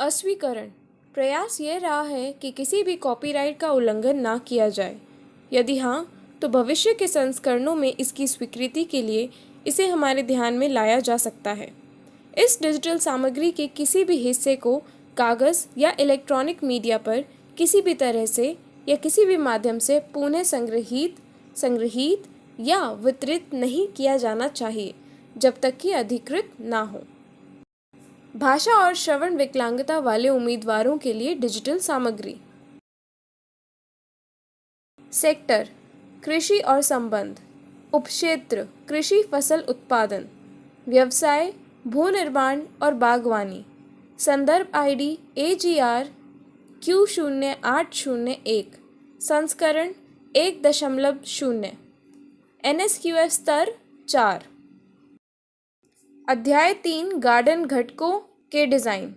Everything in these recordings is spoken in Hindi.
अस्वीकरण प्रयास यह रहा है कि किसी भी कॉपीराइट का उल्लंघन ना किया जाए। यदि हाँ, तो भविष्य के संस्करणों में इसकी स्वीकृति के लिए इसे हमारे ध्यान में लाया जा सकता है। इस डिजिटल सामग्री के किसी भी हिस्से को कागज़ या इलेक्ट्रॉनिक मीडिया पर किसी भी तरह से या किसी भी माध्यम से पुनः संग्रहीत या वितरित नहीं किया जाना चाहिए जब तक कि अधिकृत ना हो। भाषा और श्रवण विकलांगता वाले उम्मीदवारों के लिए डिजिटल सामग्री। सेक्टर कृषि और संबंध। उपक्षेत्र कृषि फसल उत्पादन। व्यवसाय भू निर्माण और बागवानी। संदर्भ ID AGR Q0801। संस्करण 1.0। NSQF स्तर 4। अध्याय 3 गार्डन घटकों के डिज़ाइन।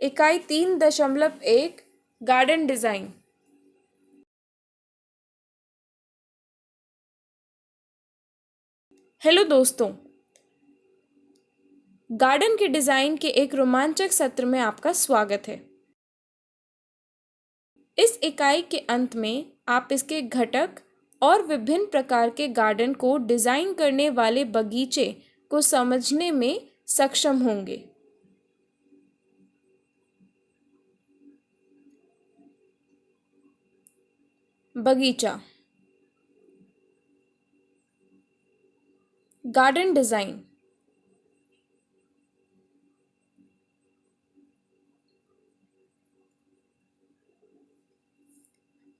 इकाई 3.1 गार्डन डिज़ाइन। हेलो दोस्तों, गार्डन के डिज़ाइन के एक रोमांचक सत्र में आपका स्वागत है। इस इकाई के अंत में आप इसके घटक और विभिन्न प्रकार के गार्डन को डिज़ाइन करने वाले बगीचे को समझने में सक्षम होंगे। बगीचा। Garden design.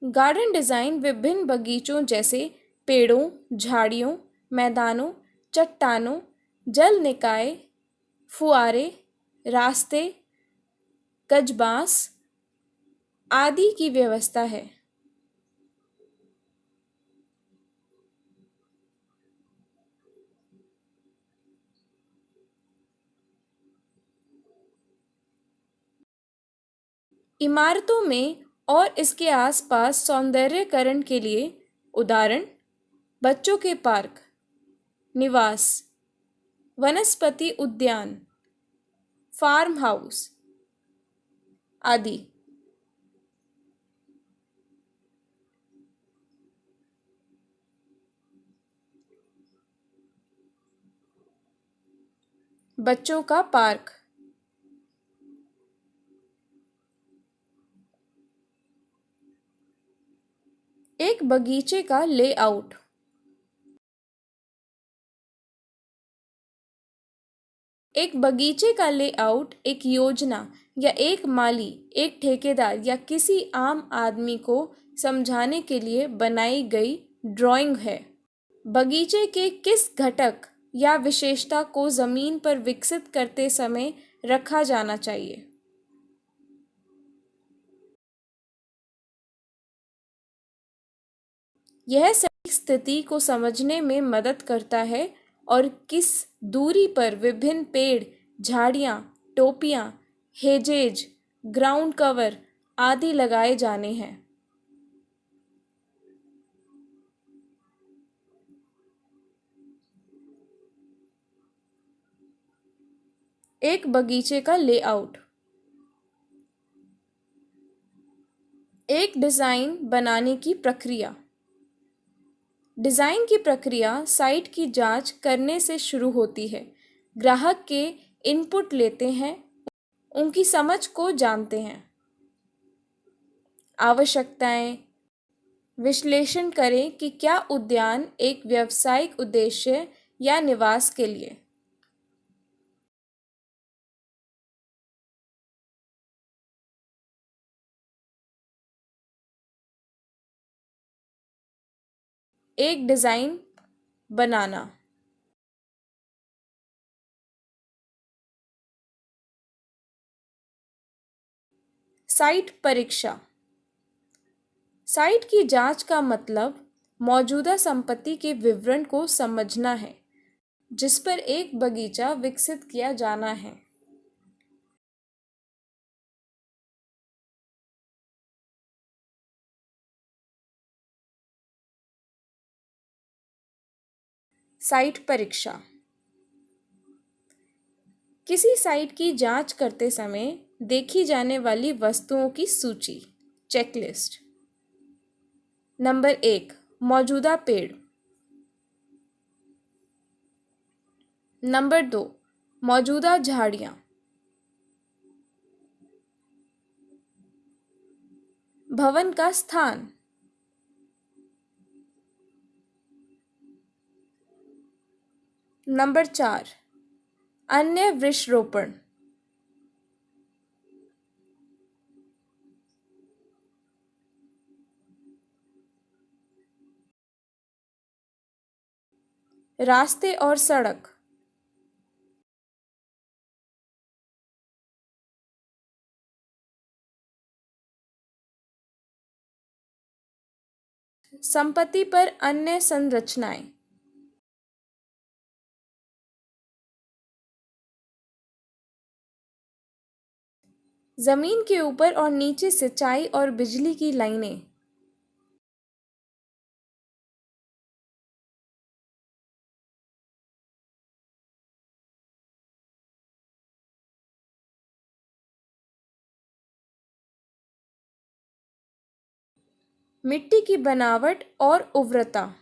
गार्डन डिज़ाइन विभिन्न बगीचों जैसे पेड़ों, झाड़ियों, मैदानों, चट्टानों, जल निकाय, फुआरे, रास्ते, कजबास आदि की व्यवस्था है। इमारतों में और इसके आसपास सौंदर्यकरण के लिए उदाहरण बच्चों के पार्क, निवास, वनस्पति उद्यान, फार्म हाउस आदि। बच्चों का पार्क। एक बगीचे का लेआउट। एक बगीचे का लेआउट एक योजना या एक माली, एक ठेकेदार या किसी आम आदमी को समझाने के लिए बनाई गई ड्राइंग है। बगीचे के किस घटक या विशेषता को जमीन पर विकसित करते समय रखा जाना चाहिए? यह सही स्थिति को समझने में मदद करता है और किस दूरी पर विभिन्न पेड़, झाड़ियाँ, टोपियाँ, हेजेज, ग्राउंड कवर आदि लगाए जाने हैं। एक बगीचे का लेआउट। एक डिज़ाइन बनाने की प्रक्रिया। डिज़ाइन की प्रक्रिया साइट की जांच करने से शुरू होती है। ग्राहक के इनपुट लेते हैं, उनकी समझ को जानते हैं, आवश्यकताएं विश्लेषण करें कि क्या उद्यान एक व्यावसायिक उद्देश्य या निवास के लिए। एक डिज़ाइन बनाना। साइट परीक्षा। साइट की जांच का मतलब मौजूदा संपत्ति के विवरण को समझना है जिस पर एक बगीचा विकसित किया जाना है। साइट परीक्षा। किसी साइट की जांच करते समय देखी जाने वाली वस्तुओं की सूची, चेकलिस्ट। नंबर 1, मौजूदा पेड़। नंबर 2, मौजूदा झाड़ियाँ। भवन का स्थान। नंबर 4, अन्य वृक्षारोपण। रास्ते और सड़क। संपत्ति पर अन्य संरचनाएं। जमीन के ऊपर और नीचे सिंचाई और बिजली की लाइनें। मिट्टी की बनावट और उर्वरता।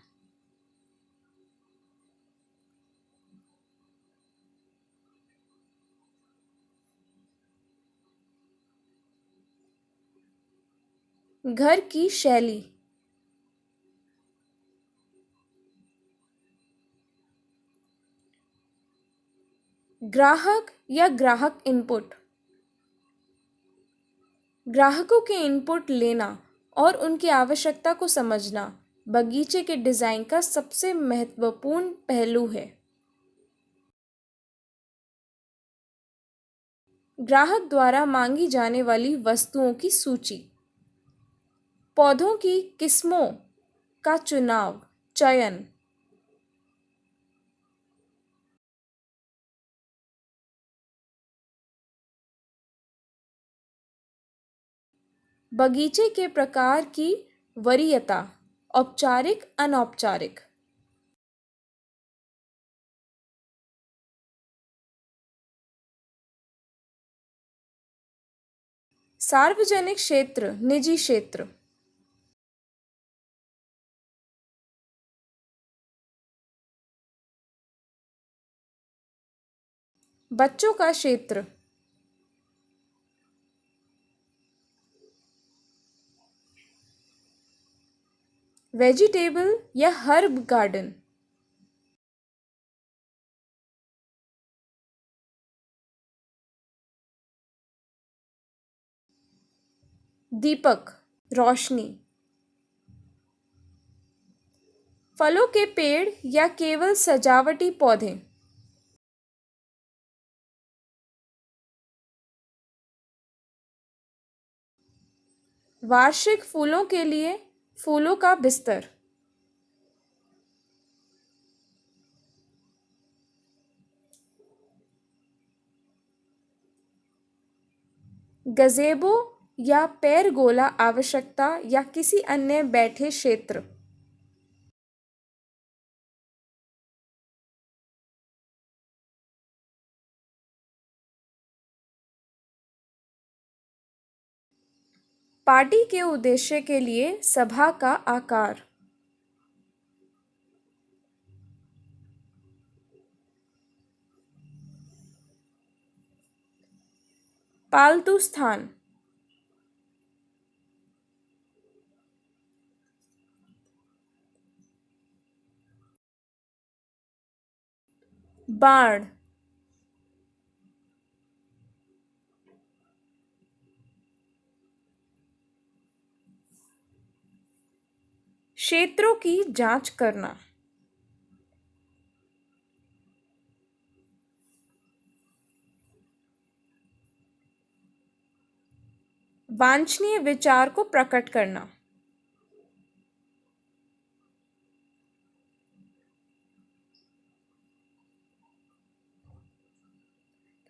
घर की शैली। ग्राहक या ग्राहक इनपुट। ग्राहकों के इनपुट लेना और उनकी आवश्यकता को समझना बगीचे के डिज़ाइन का सबसे महत्वपूर्ण पहलू है। ग्राहक द्वारा मांगी जाने वाली वस्तुओं की सूची। पौधों की किस्मों का चयन। बगीचे के प्रकार की वरीयता, औपचारिक, अनौपचारिक। सार्वजनिक क्षेत्र, निजी क्षेत्र। बच्चों का क्षेत्र। वेजिटेबल या हर्ब गार्डन। दीपक, रोशनी। फलों के पेड़ या केवल सजावटी पौधे। वार्षिक फूलों के लिए फूलों का बिस्तर। गज़ेबो या पेरगोला आवश्यकता या किसी अन्य बैठे क्षेत्र। पार्टी के उद्देश्य के लिए सभा का आकार। पालतू स्थान। बाड़। क्षेत्रों की जांच करना। वांछनीय विचार को प्रकट करना।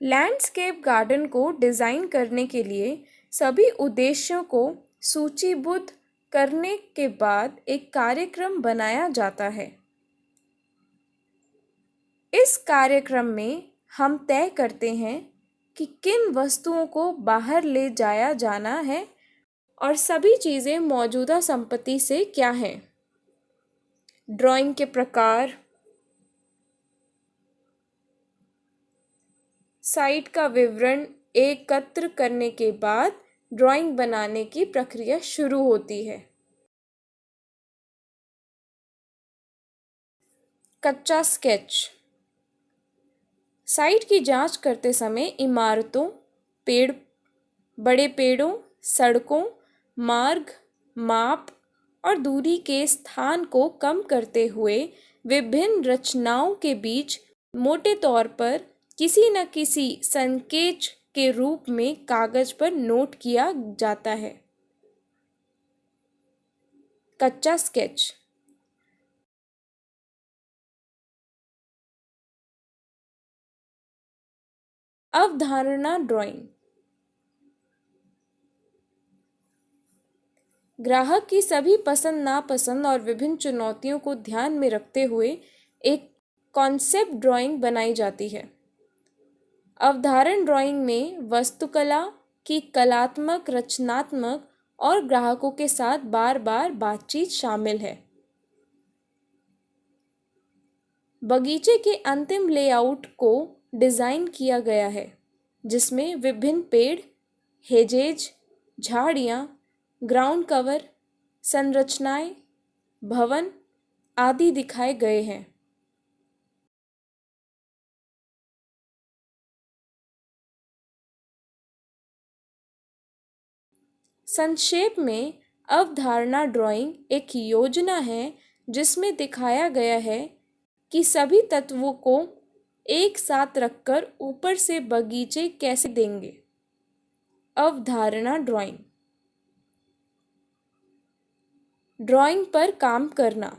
लैंडस्केप गार्डन को डिज़ाइन करने के लिए सभी उद्देश्यों को सूचीबद्ध करने के बाद एक कार्यक्रम बनाया जाता है। इस कार्यक्रम में हम तय करते हैं कि किन वस्तुओं को बाहर ले जाया जाना है और सभी चीज़ें मौजूदा संपत्ति से क्या हैं। ड्राइंग के प्रकार, साइट का विवरण एकत्र करने के बाद ड्राइंग बनाने की प्रक्रिया शुरू होती है। कच्चा स्केच। साइट की जांच करते समय इमारतों, पेड़, बड़े पेड़ों, सड़कों, मार्ग, माप और दूरी के स्थान को कम करते हुए विभिन्न रचनाओं के बीच मोटे तौर पर किसी न किसी संकेत के रूप में कागज पर नोट किया जाता है। कच्चा स्केच। अवधारणा ड्राइंग। ग्राहक की सभी पसंद नापसंद और विभिन्न चुनौतियों को ध्यान में रखते हुए एक कॉन्सेप्ट ड्राइंग बनाई जाती है। अवधारण ड्राइंग में वास्तुकला की कलात्मक, रचनात्मक और ग्राहकों के साथ बार बार बातचीत शामिल है। बगीचे के अंतिम लेआउट को डिज़ाइन किया गया है, जिसमें विभिन्न पेड़, हेजेज, झाड़ियाँ, ग्राउंड कवर, संरचनाएं, भवन आदि दिखाए गए हैं। संक्षेप में, अवधारणा ड्राइंग एक योजना है जिसमें दिखाया गया है कि सभी तत्वों को एक साथ रखकर ऊपर से बगीचे कैसे देंगे। अवधारणा ड्राइंग। ड्राइंग पर काम करना।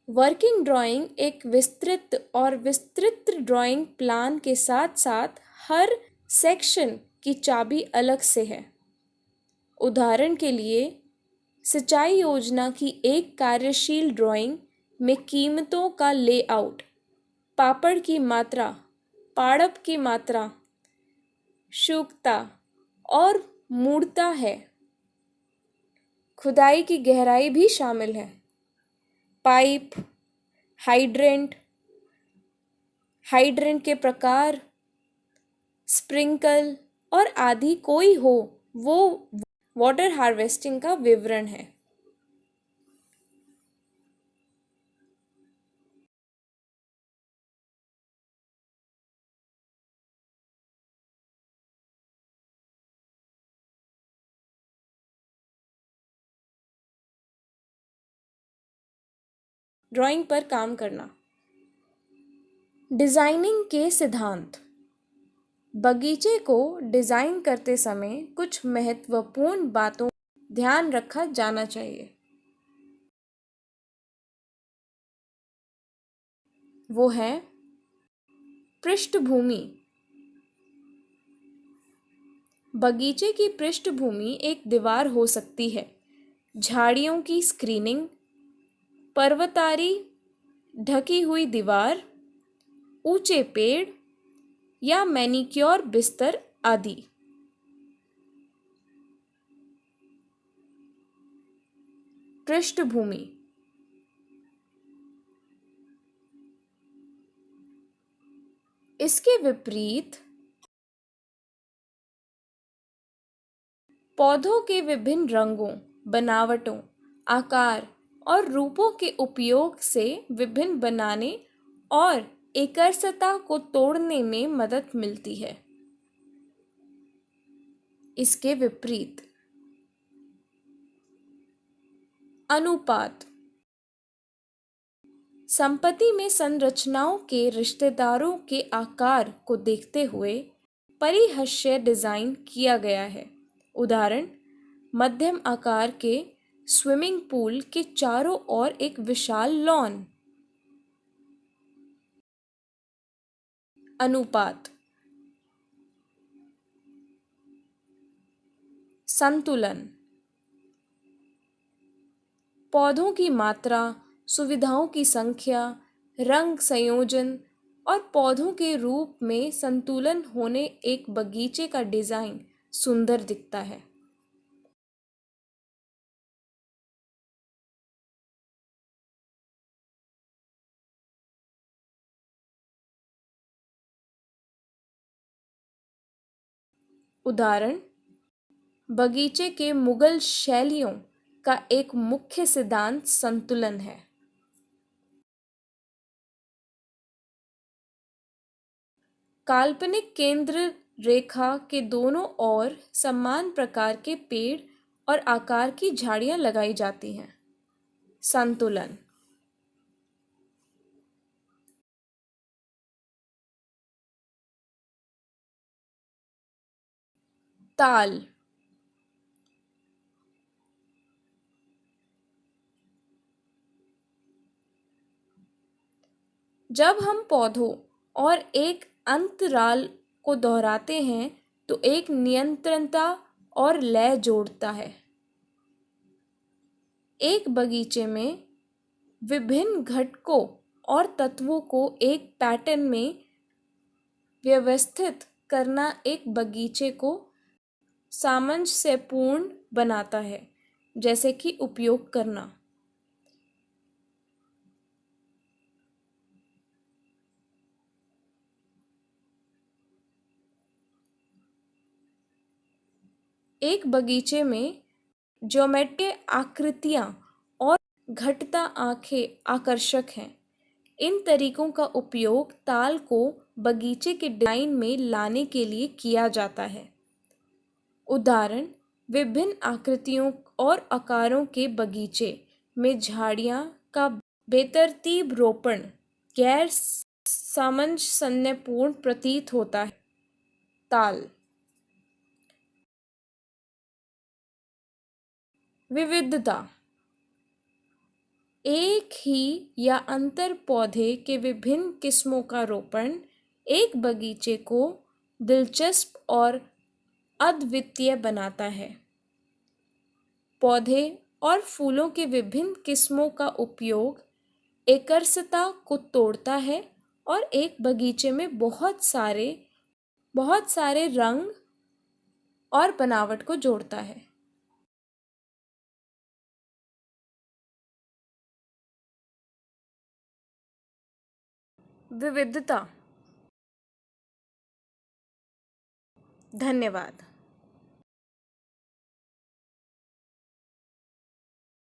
वर्किंग ड्राइंग एक विस्तृत ड्राइंग प्लान के साथ साथ हर सेक्शन की चाबी अलग से है। उदाहरण के लिए, सिंचाई योजना की एक कार्यशील ड्राइंग में कीमतों का लेआउट, पापड़ की मात्रा, पाड़प की मात्रा, शुष्कता और मूर्तता है। खुदाई की गहराई भी शामिल है। पाइप, हाइड्रेंट, हाइड्रेंट के प्रकार, स्प्रिंकल और आदि कोई हो वो वाटर हार्वेस्टिंग का विवरण है। ड्राइंग पर काम करना। डिजाइनिंग के सिद्धांत। बगीचे को डिजाइन करते समय कुछ महत्वपूर्ण बातों ध्यान रखा जाना चाहिए। वो है पृष्ठभूमि। बगीचे की पृष्ठभूमि एक दीवार हो सकती है, झाड़ियों की स्क्रीनिंग, पर्वतारी ढकी हुई दीवार, ऊंचे पेड़ या मैनीक्योर बिस्तर आदि। पृष्ठभूमि। इसके विपरीत पौधों के विभिन्न रंगों, बनावटों, आकार और रूपों के उपयोग से विभिन्न बनाने और एकरसता को तोड़ने में मदद मिलती है। इसके विपरीत अनुपात। संपत्ति में संरचनाओं के रिश्तेदारों के आकार को देखते हुए परिहास्य डिजाइन किया गया है। उदाहरण, मध्यम आकार के स्विमिंग पूल के चारों ओर एक विशाल लॉन। अनुपात। संतुलन। पौधों की मात्रा, सुविधाओं की संख्या, रंग संयोजन और पौधों के रूप में संतुलन होने एक बगीचे का डिजाइन सुंदर दिखता है। उदाहरण, बगीचे के मुगल शैलियों का एक मुख्य सिद्धांत संतुलन है। काल्पनिक केंद्र रेखा के दोनों ओर समान प्रकार के पेड़ और आकार की झाड़ियां लगाई जाती हैं। संतुलन। ताल। जब हम पौधों और एक अंतराल को दोहराते हैं तो एक नियंत्रणता और लय जोड़ता है। एक बगीचे में विभिन्न घटकों और तत्वों को एक पैटर्न में व्यवस्थित करना एक बगीचे को सामंजस्यपूर्ण बनाता है, जैसे कि उपयोग करना। एक बगीचे में ज्योमेट्रीय आकृतियाँ और घटता आंखें आकर्षक हैं। इन तरीकों का उपयोग ताल को बगीचे के डिजाइन में लाने के लिए किया जाता है। उदाहरण, विभिन्न आकृतियों और आकारों के बगीचे में झाड़ियाँ का बेतरतीब रोपण गैर सामंजस्यपूर्ण प्रतीत होता है। ताल। विविधता। एक ही या अंतर पौधे के विभिन्न किस्मों का रोपण एक बगीचे को दिलचस्प और अद्वितीय बनाता है। पौधे और फूलों के विभिन्न किस्मों का उपयोग एकरसता को तोड़ता है और एक बगीचे में बहुत सारे रंग और बनावट को जोड़ता है। विविधता। धन्यवाद।